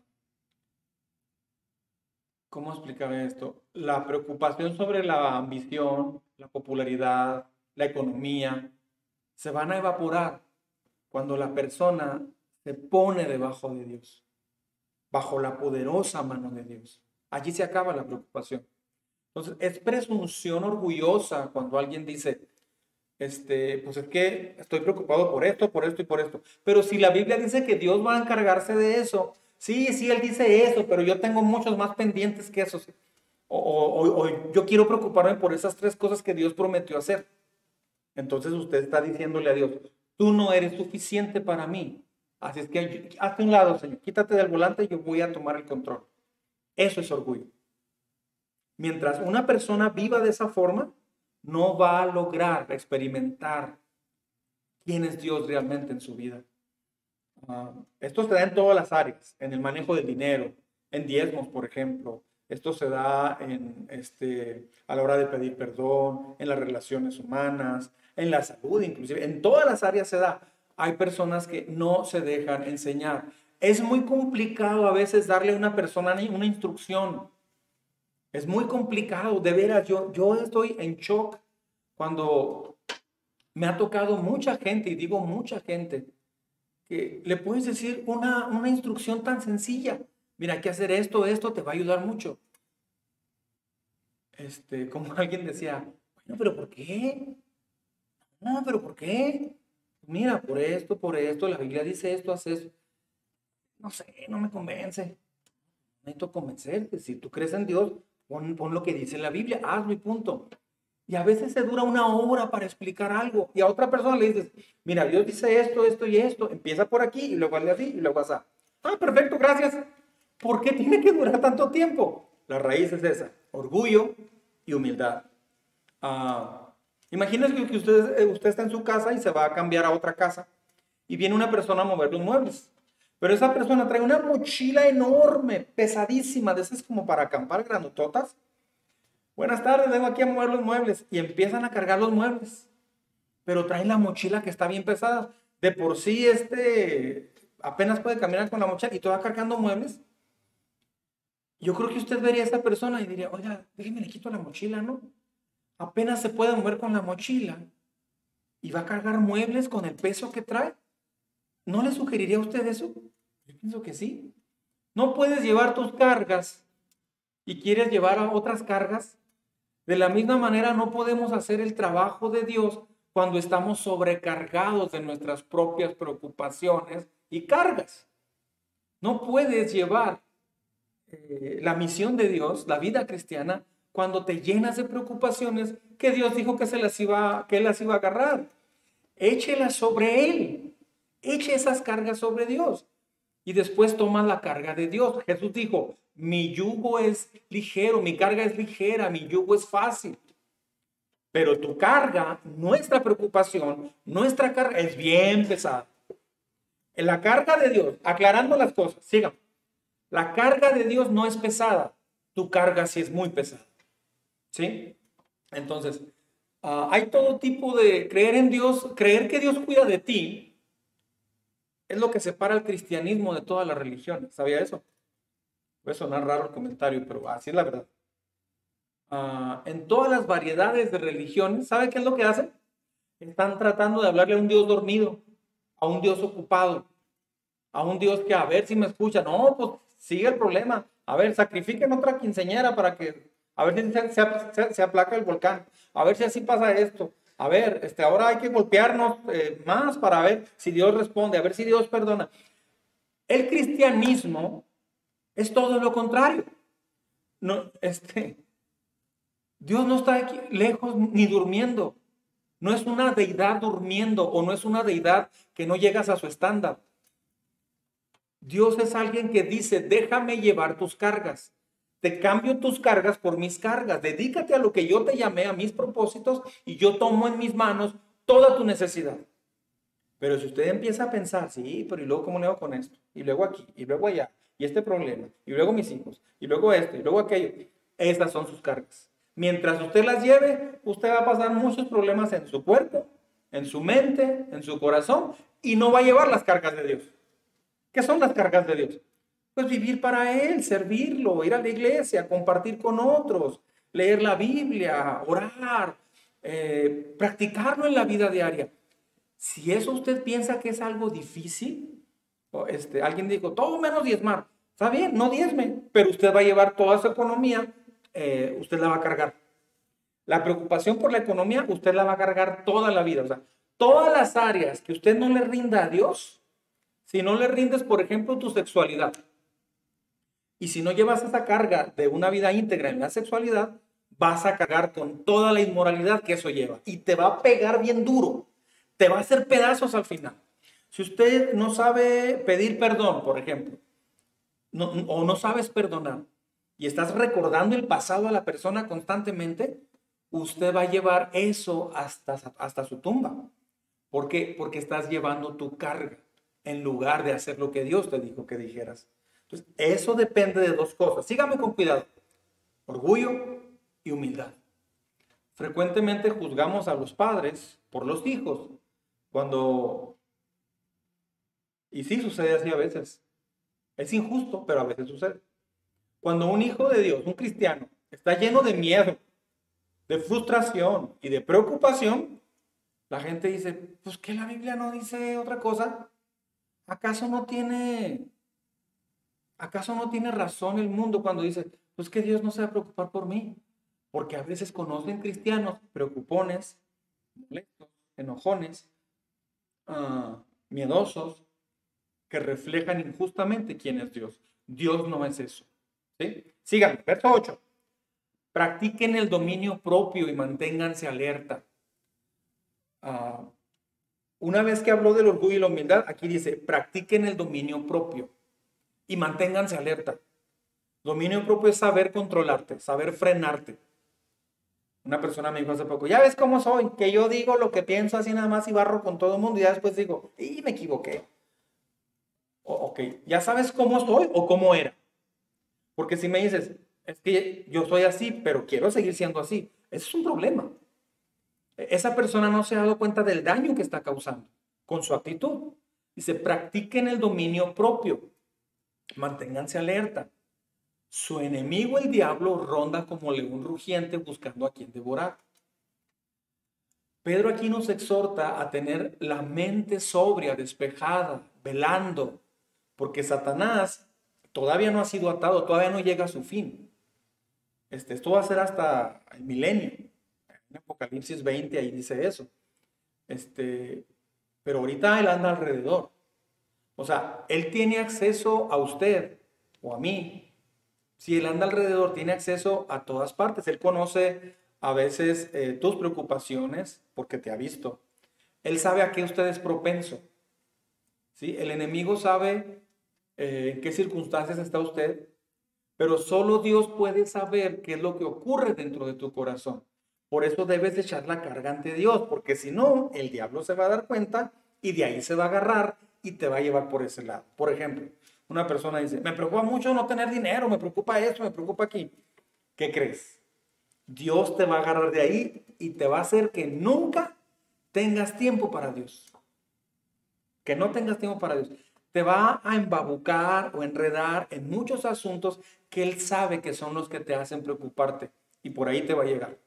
¿Cómo explicar esto? La preocupación sobre la ambición, la popularidad, la economía, se van a evaporar cuando la persona se pone debajo de Dios, bajo la poderosa mano de Dios. Allí se acaba la preocupación. Entonces, es presunción orgullosa cuando alguien dice, pues es que estoy preocupado por esto y por esto. Pero si la Biblia dice que Dios va a encargarse de eso, sí, Él dice eso, pero yo tengo muchos más pendientes que esos. O yo quiero preocuparme por esas tres cosas que Dios prometió hacer. Entonces usted está diciéndole a Dios, tú no eres suficiente para mí. Así es que hazte un lado, Señor, quítate del volante y yo voy a tomar el control. Eso es orgullo. Mientras una persona viva de esa forma, no va a lograr experimentar quién es Dios realmente en su vida. Esto se da en todas las áreas, en el manejo del dinero, en diezmos, por ejemplo. Esto se da a la hora de pedir perdón, en las relaciones humanas, en la salud, inclusive. En todas las áreas se da. Hay personas que no se dejan enseñar. Es muy complicado a veces darle a una persona una instrucción. Es muy complicado, de veras. Yo estoy en shock cuando me ha tocado mucha gente, y digo mucha gente, que le puedes decir una instrucción tan sencilla. Mira, hay que hacer esto te va a ayudar mucho. Como alguien decía, bueno, pero ¿por qué? No, pero ¿por qué? Mira, por esto, la Biblia dice esto, hace eso. No sé, no me convence. Necesito convencerte. Si tú crees en Dios, pon lo que dice la Biblia, hazlo y punto. Y a veces se dura una hora para explicar algo. Y a otra persona le dices, mira, Dios dice esto y esto. Empieza por aquí y luego hazle así y luego así. Perfecto, gracias. ¿Por qué tiene que durar tanto tiempo? La raíz es esa, orgullo y humildad. Imagínese que usted está en su casa y se va a cambiar a otra casa. Y viene una persona a mover los muebles. Pero esa persona trae una mochila enorme, pesadísima, de esas como para acampar, grandototas. Buenas tardes, vengo aquí a mover los muebles. Y empiezan a cargar los muebles. Pero traen la mochila que está bien pesada. De por sí, apenas puede caminar con la mochila y todo va cargando muebles. Yo creo que usted vería a esa persona y diría, oiga, déjeme le quito la mochila, ¿no? Apenas se puede mover con la mochila y va a cargar muebles con el peso que trae. ¿No le sugeriría a usted eso? Yo pienso que sí. No puedes llevar tus cargas y quieres llevar a otras cargas. De la misma manera no podemos hacer el trabajo de Dios cuando estamos sobrecargados de nuestras propias preocupaciones y cargas. No puedes llevar la misión de Dios, la vida cristiana, cuando te llenas de preocupaciones que Dios dijo que que Él las iba a agarrar. Échelas sobre Él. Eche esas cargas sobre Dios. Y después toma la carga de Dios. Jesús dijo, mi yugo es ligero, mi carga es ligera, mi yugo es fácil. Pero tu carga, nuestra preocupación, nuestra carga es bien pesada. En la carga de Dios, aclarando las cosas, sigan. La carga de Dios no es pesada, tu carga sí es muy pesada. ¿Sí? Entonces, hay todo tipo de creer en Dios, creer que Dios cuida de ti, es lo que separa el cristianismo de todas las religiones. ¿Sabía eso? Puede sonar raro el comentario, pero así es la verdad. En todas las variedades de religiones, ¿sabe qué es lo que hacen? Están tratando de hablarle a un Dios dormido, a un Dios ocupado, a un Dios que a ver si me escucha. No, pues sigue el problema. A ver, sacrifiquen otra quinceañera para que, a ver si se aplaca el volcán. A ver si así pasa esto. A ver, ahora hay que golpearnos más para ver si Dios responde, a ver si Dios perdona. El cristianismo es todo lo contrario. No, Dios no está aquí lejos ni durmiendo. No es una deidad durmiendo o no es una deidad que no llegas a su estándar. Dios es alguien que dice, déjame llevar tus cargas. Te cambio tus cargas por mis cargas. Dedícate a lo que yo te llamé, a mis propósitos, y yo tomo en mis manos toda tu necesidad. Pero si usted empieza a pensar, sí, pero ¿y luego cómo le hago con esto? Y luego aquí, y luego allá, y este problema, y luego mis hijos, y luego esto, y luego aquello. Estas son sus cargas. Mientras usted las lleve, usted va a pasar muchos problemas en su cuerpo, en su mente, en su corazón, y no va a llevar las cargas de Dios. ¿Qué son las cargas de Dios? Pues vivir para Él, servirlo, ir a la iglesia, compartir con otros, leer la Biblia, orar, practicarlo en la vida diaria. Si eso usted piensa que es algo difícil, alguien dijo, todo menos diezmar. Está bien, no diezme, pero usted va a llevar toda su economía, usted la va a cargar. La preocupación por la economía, usted la va a cargar toda la vida. O sea, todas las áreas que usted no le rinda a Dios, si no le rindes, por ejemplo, tu sexualidad, y si no llevas esa carga de una vida íntegra en la sexualidad, vas a cargar con toda la inmoralidad que eso lleva. Y te va a pegar bien duro. Te va a hacer pedazos al final. Si usted no sabe pedir perdón, por ejemplo, o no sabes perdonar, y estás recordando el pasado a la persona constantemente, usted va a llevar eso hasta su tumba. ¿Por qué? Porque estás llevando tu carga en lugar de hacer lo que Dios te dijo que dijeras. Entonces, eso depende de dos cosas. Sígame con cuidado. Orgullo y humildad. Frecuentemente juzgamos a los padres por los hijos. Y sí sucede así a veces. Es injusto, pero a veces sucede. Cuando un hijo de Dios, un cristiano, está lleno de miedo, de frustración y de preocupación, la gente dice, pues que la Biblia no dice otra cosa. ¿Acaso no tiene razón el mundo cuando dice, pues que Dios no se va a preocupar por mí? Porque a veces conocen cristianos preocupones, molestos, enojones, miedosos, que reflejan injustamente quién es Dios. Dios no es eso. ¿Sí? Sigan, verso 8. Practiquen el dominio propio y manténganse alerta. Una vez que habló del orgullo y la humildad, aquí dice, practiquen el dominio propio y manténganse alerta. Dominio propio es saber controlarte, saber frenarte. Una persona me dijo hace poco, ya ves cómo soy, que yo digo lo que pienso así nada más y barro con todo el mundo y ya después digo, y me equivoqué. Ok, ya sabes cómo soy o cómo era. Porque si me dices, es que yo soy así, pero quiero seguir siendo así, ese es un problema. Esa persona no se ha dado cuenta del daño que está causando con su actitud. Dice, practiquen el dominio propio, manténganse alerta. Su enemigo, el diablo, ronda como león rugiente buscando a quien devorar. Pedro aquí nos exhorta a tener la mente sobria, despejada, velando, porque Satanás todavía no ha sido atado, todavía no llega a su fin. Esto va a ser hasta el milenio. En Apocalipsis 20 ahí dice eso. Pero ahorita él anda alrededor. O sea, él tiene acceso a usted o a mí. Si él anda alrededor, tiene acceso a todas partes. Él conoce a veces tus preocupaciones porque te ha visto. Él sabe a qué usted es propenso. ¿Sí? El enemigo sabe en qué circunstancias está usted, pero solo Dios puede saber qué es lo que ocurre dentro de tu corazón. Por eso debes de echar la carga ante Dios, porque si no, el diablo se va a dar cuenta y de ahí se va a agarrar y te va a llevar por ese lado. Por ejemplo, una persona dice, me preocupa mucho no tener dinero, me preocupa esto, me preocupa aquí. ¿Qué crees? Dios te va a agarrar de ahí y te va a hacer que nunca tengas tiempo para Dios. Que no tengas tiempo para Dios. Te va a embabucar o enredar en muchos asuntos que Él sabe que son los que te hacen preocuparte. Y por ahí te va a llegar.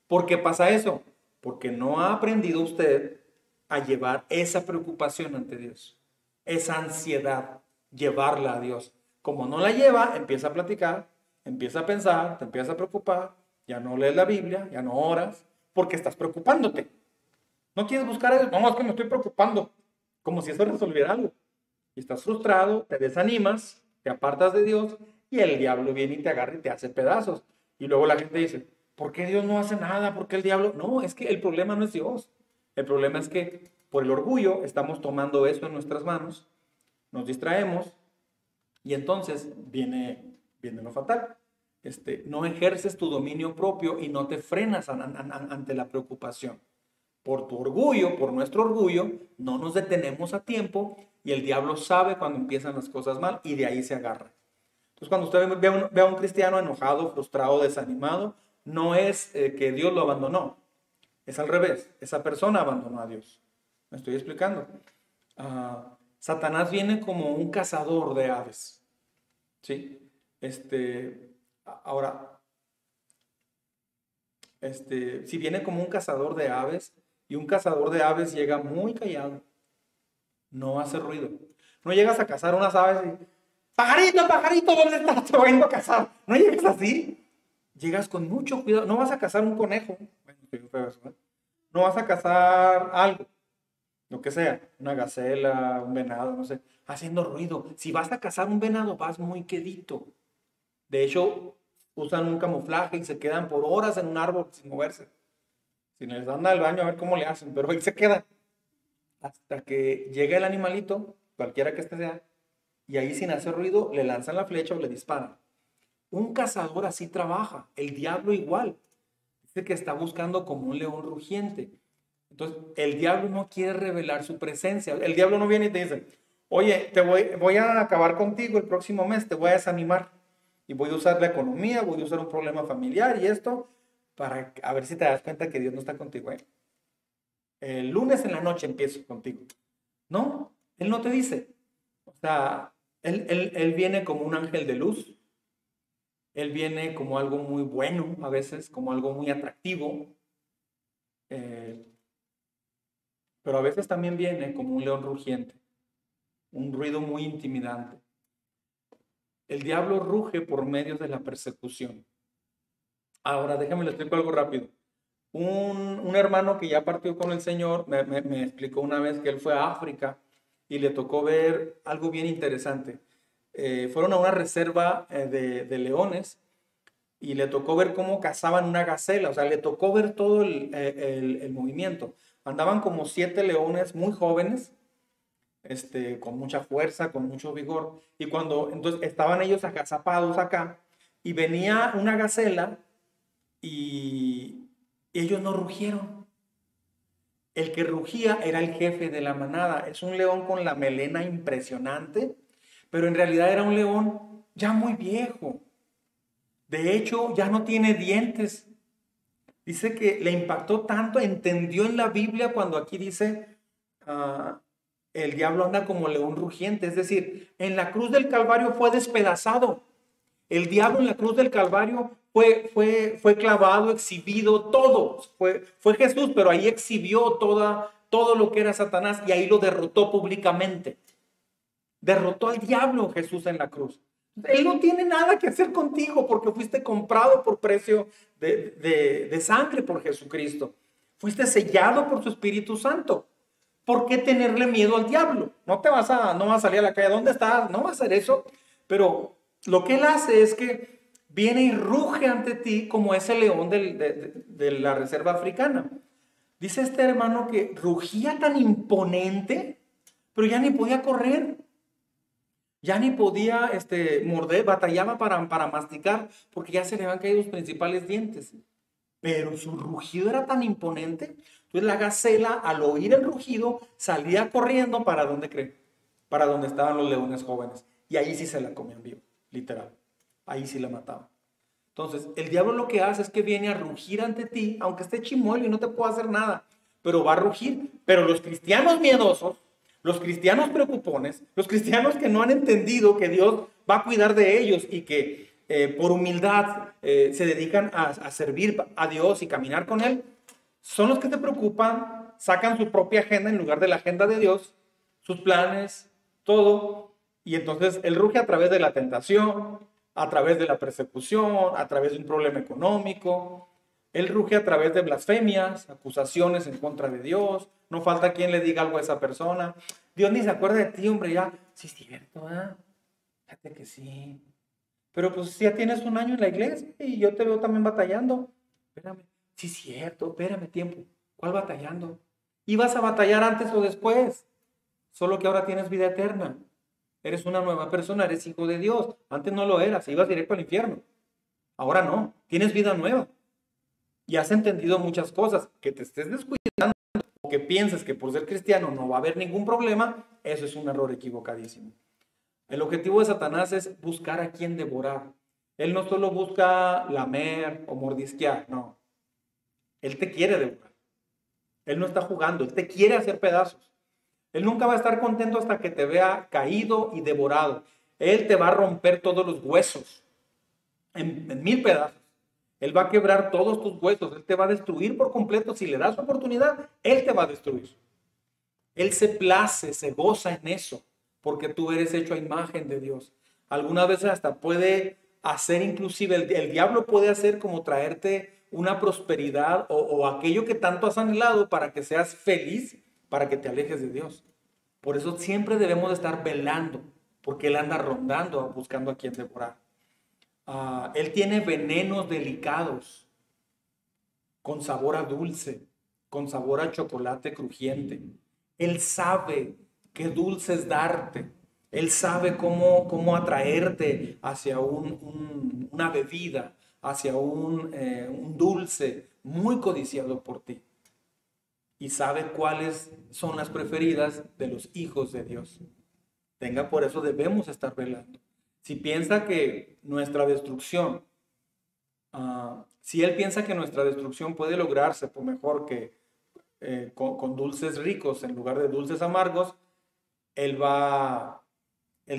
¿Por qué pasa eso? Porque no ha aprendido usted a llevar esa preocupación ante Dios. Esa ansiedad, llevarla a Dios. Como no la lleva, empieza a platicar, empieza a pensar, te empieza a preocupar, ya no lees la Biblia, ya no oras, porque estás preocupándote. No quieres buscar a Dios, no, es que me estoy preocupando, como si eso resolviera algo. Y estás frustrado, te desanimas, te apartas de Dios y el diablo viene y te agarra y te hace pedazos. Y luego la gente dice, ¿por qué Dios no hace nada? ¿Por qué el diablo? No, es que el problema no es Dios. El problema es que por el orgullo estamos tomando eso en nuestras manos, nos distraemos y entonces viene lo fatal. No ejerces tu dominio propio y no te frenas ante la preocupación. Por tu orgullo, por nuestro orgullo, no nos detenemos a tiempo y el diablo sabe cuando empiezan las cosas mal y de ahí se agarra. Entonces, cuando usted ve a un cristiano enojado, frustrado, desanimado, no es que Dios lo abandonó, es al revés, esa persona abandonó a Dios. ¿Me estoy explicando? Satanás viene como un cazador de aves, ¿sí? Ahora, si viene como un cazador de aves, y un cazador de aves llega muy callado, no hace ruido. No llegas a cazar unas aves y, pajarito, pajarito, ¿dónde estás? Te vengo a cazar. No llegas así. Llegas con mucho cuidado. No vas a cazar un conejo. Bueno, no vas a cazar algo, lo que sea, una gacela, un venado, no sé, haciendo ruido. Si vas a cazar un venado, vas muy quedito. De hecho, usan un camuflaje y se quedan por horas en un árbol sin moverse. Si les dan al baño a ver cómo le hacen, pero ahí se quedan hasta que llega el animalito, cualquiera que este sea, y ahí sin hacer ruido le lanzan la flecha o le disparan. Un cazador así trabaja, el diablo igual. Dice que está buscando como un león rugiente. Entonces, el diablo no quiere revelar su presencia. El diablo no viene y te dice, oye, voy a acabar contigo el próximo mes, te voy a desanimar. Y voy a usar la economía, voy a usar un problema familiar y esto para a ver si te das cuenta que Dios no está contigo. El lunes en la noche empiezo contigo. No, Él no te dice. O sea, él viene como un ángel de luz. Él viene como algo muy bueno a veces, como algo muy atractivo. Eh, pero a veces también viene como un león rugiente. Un ruido muy intimidante. El diablo ruge por medio de la persecución. Ahora, déjame le explico algo rápido. Un hermano que ya partió con el Señor me explicó una vez que él fue a África y le tocó ver algo bien interesante. Fueron a una reserva de leones y le tocó ver cómo cazaban una gacela, o sea, le tocó ver todo el movimiento. Andaban como 7 leones muy jóvenes, con mucha fuerza, con mucho vigor, y cuando entonces estaban ellos agazapados acá, y venía una gacela y ellos no rugieron. El que rugía era el jefe de la manada. Es un león con la melena impresionante, pero en realidad era un león ya muy viejo. De hecho, ya no tiene dientes. Dice que le impactó tanto, entendió en la Biblia cuando aquí dice, el diablo anda como león rugiente. Es decir, en la cruz del Calvario fue despedazado. El diablo en la cruz del Calvario fue clavado, exhibido, todo. Fue Jesús, pero ahí exhibió todo lo que era Satanás y ahí lo derrotó públicamente. Derrotó al diablo Jesús en la cruz. Él no tiene nada que hacer contigo porque fuiste comprado por precio de sangre por Jesucristo. Fuiste sellado por su Espíritu Santo. ¿Por qué tenerle miedo al diablo? No vas a salir a la calle. ¿Dónde estás? No va a hacer eso. Pero lo que él hace es que viene y ruge ante ti como ese león de la reserva africana. Dice este hermano que rugía tan imponente, pero ya ni podía correr. Ya ni podía morder, batallaba para masticar, porque ya se le habían caído los principales dientes. pero su rugido era tan imponente. Entonces la gacela, al oír el rugido, salía corriendo para donde cree, para donde estaban los leones jóvenes. Y ahí sí se la comían vivo, literal. Ahí sí la mataban. Entonces, el diablo lo que hace es que viene a rugir ante ti, aunque esté chimuelo y no te pueda hacer nada, pero va a rugir. Pero los cristianos miedosos, los cristianos preocupones, los cristianos que no han entendido que Dios va a cuidar de ellos y que por humildad se dedican a servir a Dios y caminar con Él, son los que te preocupan, sacan su propia agenda en lugar de la agenda de Dios, sus planes, todo. Y entonces Él ruge a través de la tentación, a través de la persecución, a través de un problema económico. Él ruge a través de blasfemias, acusaciones en contra de Dios. No falta quien le diga algo a esa persona. Dios ni se acuerda de ti, hombre, ya. Sí, es cierto, ¿eh? Fíjate que sí. Pero pues ya tienes un año en la iglesia y yo te veo también batallando. Espérame. Sí, es cierto, espérame tiempo. ¿Cuál batallando? Ibas a batallar antes o después. Solo que ahora tienes vida eterna. Eres una nueva persona, eres hijo de Dios. Antes no lo eras, ibas directo al infierno. Ahora no, tienes vida nueva. Y has entendido muchas cosas. Que te estés descuidando o que pienses que por ser cristiano no va a haber ningún problema, eso es un error equivocadísimo. El objetivo de Satanás es buscar a quien devorar. Él no solo busca lamer o mordisquear, no. Él te quiere devorar. Él no está jugando, él te quiere hacer pedazos. Él nunca va a estar contento hasta que te vea caído y devorado. Él te va a romper todos los huesos en 1000 pedazos. Él va a quebrar todos tus huesos. Él te va a destruir por completo. Si le das oportunidad, Él te va a destruir. Él se place, se goza en eso, porque tú eres hecho a imagen de Dios. Algunas veces hasta puede hacer, inclusive el diablo puede hacer como traerte una prosperidad o aquello que tanto has anhelado para que seas feliz, para que te alejes de Dios. Por eso siempre debemos de estar velando, porque Él anda rondando, buscando a quien devorar. Él tiene venenos delicados, con sabor a dulce, con sabor a chocolate crujiente. Él sabe qué dulces darte. Él sabe cómo atraerte hacia una bebida, hacia un dulce muy codiciado por ti. Y sabe cuáles son las preferidas de los hijos de Dios. Por eso debemos estar velando. Si piensa que nuestra destrucción, si Él piensa que nuestra destrucción puede lograrse por mejor que con dulces ricos en lugar de dulces amargos, el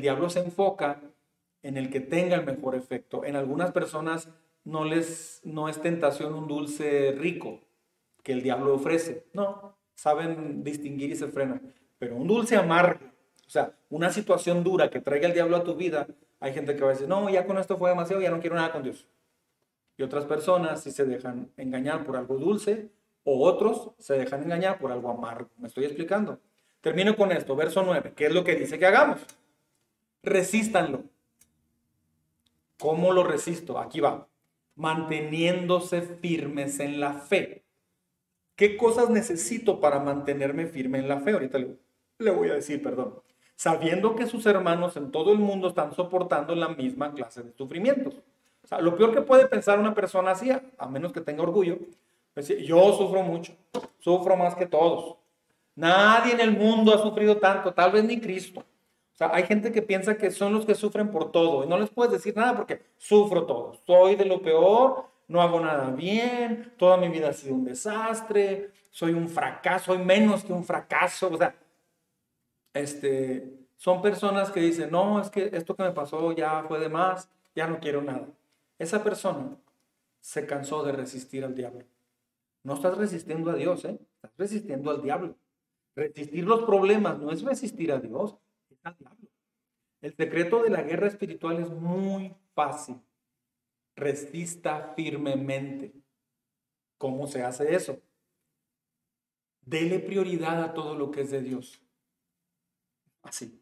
diablo se enfoca en el que tenga el mejor efecto. En algunas personas no es tentación un dulce rico que el diablo ofrece. No, saben distinguir y se frenan. Pero un dulce amargo, o sea, una situación dura que traiga el diablo a tu vida, hay gente que va a decir, no, ya con esto fue demasiado, ya no quiero nada con Dios. Y otras personas sí se dejan engañar por algo dulce, o otros se dejan engañar por algo amargo. ¿Me estoy explicando? Termino con esto, verso 9. ¿Qué es lo que dice que hagamos? Resístanlo. ¿Cómo lo resisto? Aquí va. Manteniéndose firmes en la fe. ¿Qué cosas necesito para mantenerme firme en la fe? Ahorita le voy a decir, perdón. Sabiendo que sus hermanos en todo el mundo están soportando la misma clase de sufrimientos. O sea, lo peor que puede pensar una persona así, a menos que tenga orgullo, es decir, yo sufro mucho, sufro más que todos. Nadie en el mundo ha sufrido tanto, tal vez ni Cristo. O sea, hay gente que piensa que son los que sufren por todo y no les puedes decir nada porque sufro todo. Soy de lo peor, no hago nada bien, toda mi vida ha sido un desastre, soy un fracaso, soy menos que un fracaso. O sea, son personas que dicen, no, es que esto que me pasó ya fue de más, ya no quiero nada. Esa persona se cansó de resistir al diablo. No estás resistiendo a Dios, estás resistiendo al diablo. Resistir los problemas no es resistir a Dios, es al diablo. El secreto de la guerra espiritual es muy fácil. Resista firmemente. ¿Cómo se hace eso? Dele prioridad a todo lo que es de Dios. Así.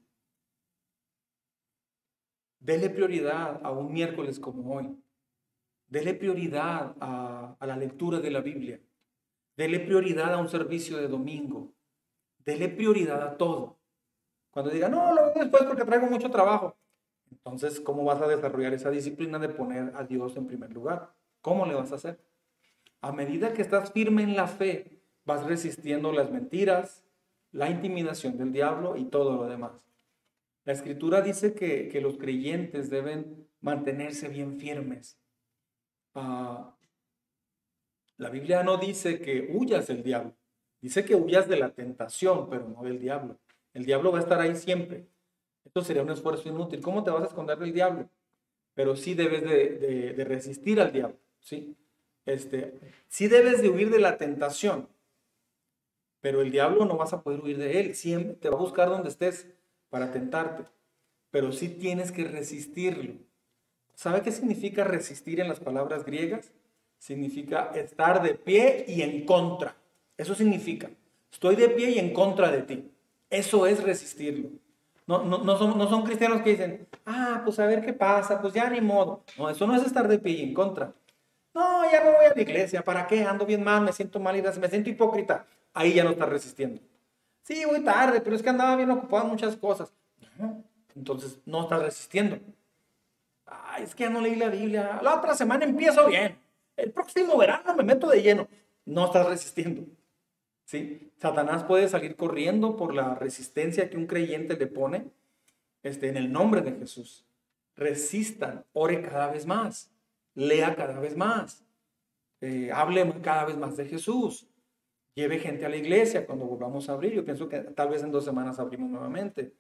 Dele prioridad a un miércoles como hoy. Dele prioridad a la lectura de la Biblia. Dele prioridad a un servicio de domingo. Dele prioridad a todo. Cuando diga, no, lo hago después porque traigo mucho trabajo. Entonces, ¿cómo vas a desarrollar esa disciplina de poner a Dios en primer lugar? ¿Cómo le vas a hacer? A medida que estás firme en la fe, vas resistiendo las mentiras, la intimidación del diablo y todo lo demás. La Escritura dice que los creyentes deben mantenerse bien firmes. La Biblia no dice que huyas del diablo, dice que huyas de la tentación, pero no del diablo. El diablo va a estar ahí siempre. Esto sería un esfuerzo inútil. ¿Cómo te vas a esconder del diablo? Pero sí debes de resistir al diablo, ¿sí? Sí debes de huir de la tentación, pero el diablo no vas a poder huir de él. Siempre te va a buscar donde estés para tentarte, pero sí tienes que resistirlo. ¿Sabe qué significa resistir en las palabras griegas? Significa estar de pie y en contra. Eso significa, estoy de pie y en contra de ti. Eso es resistirlo. No son cristianos que dicen, pues a ver qué pasa, pues ya ni modo. No, eso no es estar de pie y en contra. No, ya no voy a la iglesia, ¿para qué? Ando bien mal, me siento mal, me siento hipócrita. Ahí ya no estás resistiendo. Sí, voy tarde, pero es que andaba bien ocupado en muchas cosas. No, entonces no estás resistiendo. Es que ya no leí la Biblia. La otra semana empiezo bien. El próximo verano me meto de lleno. No estás resistiendo. ¿Sí? Satanás puede salir corriendo por la resistencia que un creyente le pone en el nombre de Jesús. Resistan, ore cada vez más, lea cada vez más, hable cada vez más de Jesús, lleve gente a la iglesia cuando volvamos a abrir. Yo pienso que tal vez en 2 semanas abrimos nuevamente.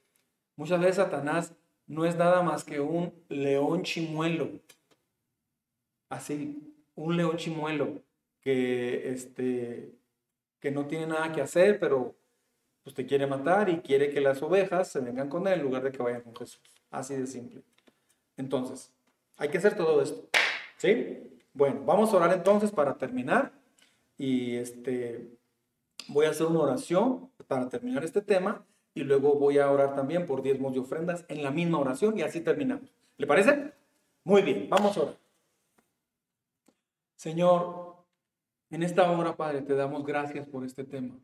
Muchas veces Satanás no es nada más que un león chimuelo, así, un león chimuelo que no tiene nada que hacer, pero pues te quiere matar y quiere que las ovejas se vengan con él en lugar de que vayan con Jesús. Así de simple. Entonces, hay que hacer todo esto, ¿sí? Bueno, vamos a orar entonces para terminar y voy a hacer una oración para terminar este tema y luego voy a orar también por diezmos y ofrendas en la misma oración y así terminamos. ¿Le parece? Muy bien, vamos a orar. Señor, en esta hora, Padre, te damos gracias por este tema.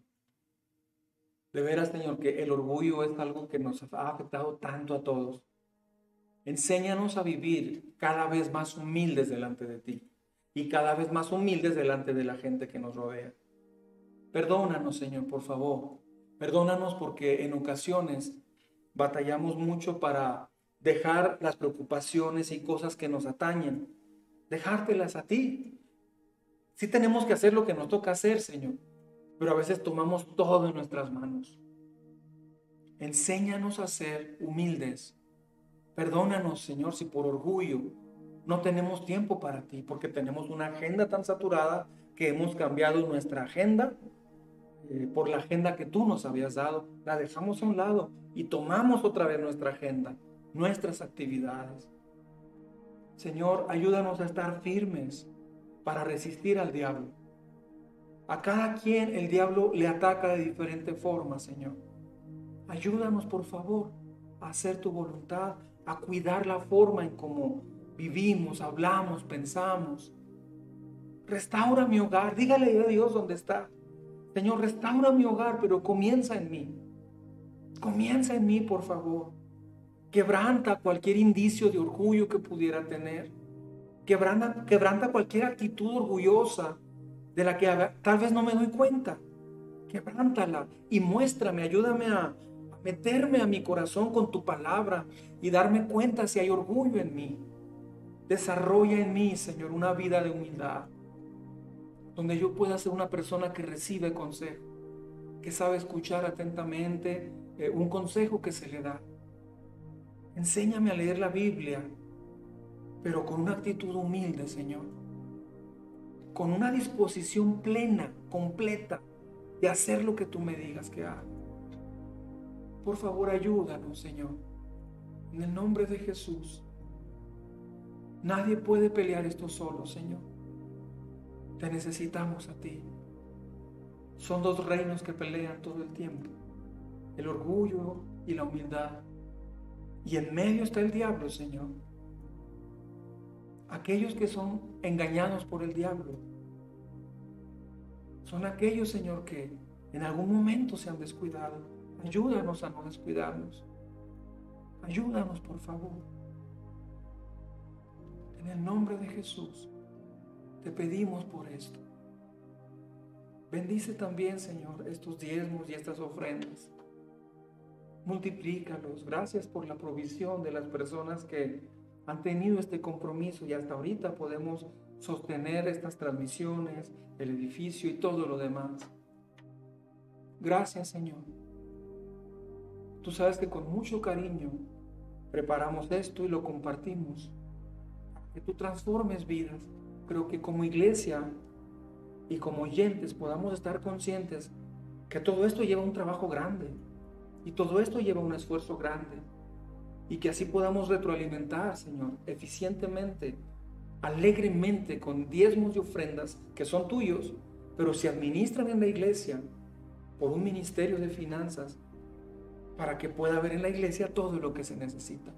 De veras, Señor, que el orgullo es algo que nos ha afectado tanto a todos. Enséñanos a vivir cada vez más humildes delante de ti y cada vez más humildes delante de la gente que nos rodea. Perdónanos, Señor, por favor. Perdónanos porque en ocasiones batallamos mucho para dejar las preocupaciones y cosas que nos atañen, dejártelas a ti. Sí tenemos que hacer lo que nos toca hacer, Señor, pero a veces tomamos todo en nuestras manos. Enséñanos a ser humildes. Perdónanos, Señor, si por orgullo no tenemos tiempo para ti, porque tenemos una agenda tan saturada que hemos cambiado nuestra agenda por la agenda que tú nos habías dado. La dejamos a un lado y tomamos otra vez nuestra agenda, nuestras actividades. Señor, ayúdanos a estar firmes para resistir al diablo. A cada quien el diablo le ataca de diferente forma, Señor. Ayúdanos, por favor, a hacer tu voluntad, a cuidar la forma en cómo vivimos, hablamos, pensamos. Restaura mi hogar. Dígale a Dios dónde está. Señor, restaura mi hogar, pero comienza en mí. Comienza en mí, por favor. Quebranta cualquier indicio de orgullo que pudiera tener. Quebranta cualquier actitud orgullosa de la que tal vez no me doy cuenta. Quebrántala y muéstrame, ayúdame a meterme a mi corazón con tu palabra y darme cuenta si hay orgullo en mí. Desarrolla en mí, Señor, una vida de humildad, donde yo pueda ser una persona que recibe consejo, que sabe escuchar atentamente un consejo que se le da. Enséñame a leer la Biblia, pero con una actitud humilde, Señor, con una disposición plena, completa, de hacer lo que tú me digas que haga. Por favor, ayúdanos, Señor, en el nombre de Jesús. Nadie puede pelear esto solo, Señor. Te necesitamos a ti. Son dos reinos que pelean todo el tiempo: el orgullo y la humildad. Y en medio está el diablo, Señor. Aquellos que son engañados por el diablo son aquellos, Señor, que en algún momento se han descuidado. Ayúdanos a no descuidarnos. Ayúdanos, por favor. En el nombre de Jesús, te pedimos por esto. Bendice también, Señor, estos diezmos y estas ofrendas. Multiplícalos. Gracias por la provisión de las personas que han tenido este compromiso y hasta ahorita podemos sostener estas transmisiones, el edificio y todo lo demás. Gracias, Señor. Tú sabes que con mucho cariño preparamos esto y lo compartimos. Que tú transformes vidas, pero que como iglesia y como oyentes podamos estar conscientes que todo esto lleva un trabajo grande y todo esto lleva un esfuerzo grande y que así podamos retroalimentar, Señor, eficientemente, alegremente, con diezmos y ofrendas que son tuyos, pero se administran en la iglesia por un ministerio de finanzas para que pueda haber en la iglesia todo lo que se necesita.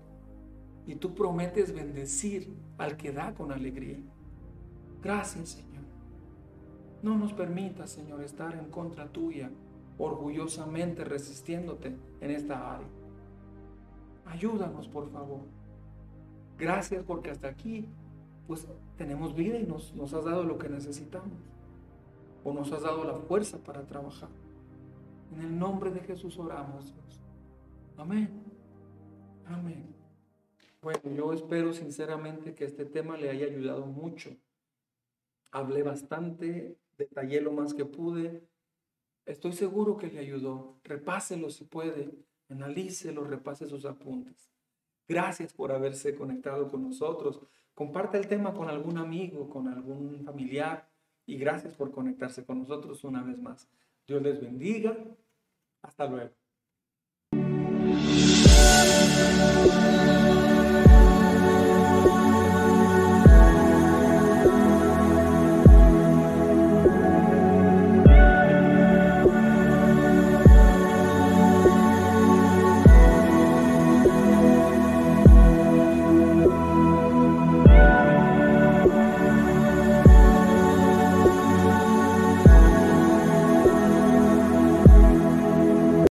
Y tú prometes bendecir al que da con alegría. Gracias, Señor. No nos permitas, Señor, estar en contra tuya, orgullosamente resistiéndote en esta área. Ayúdanos, por favor. Gracias porque hasta aquí, pues tenemos vida y nos has dado lo que necesitamos. O nos has dado la fuerza para trabajar. En el nombre de Jesús oramos, Dios. Amén. Amén. Bueno, yo espero sinceramente que este tema le haya ayudado mucho. Hablé bastante, detallé lo más que pude. Estoy seguro que le ayudó. Repáselo si puede, analícelo, repase sus apuntes. Gracias por haberse conectado con nosotros. Comparte el tema con algún amigo, con algún familiar. Y gracias por conectarse con nosotros una vez más. Dios les bendiga. Hasta luego.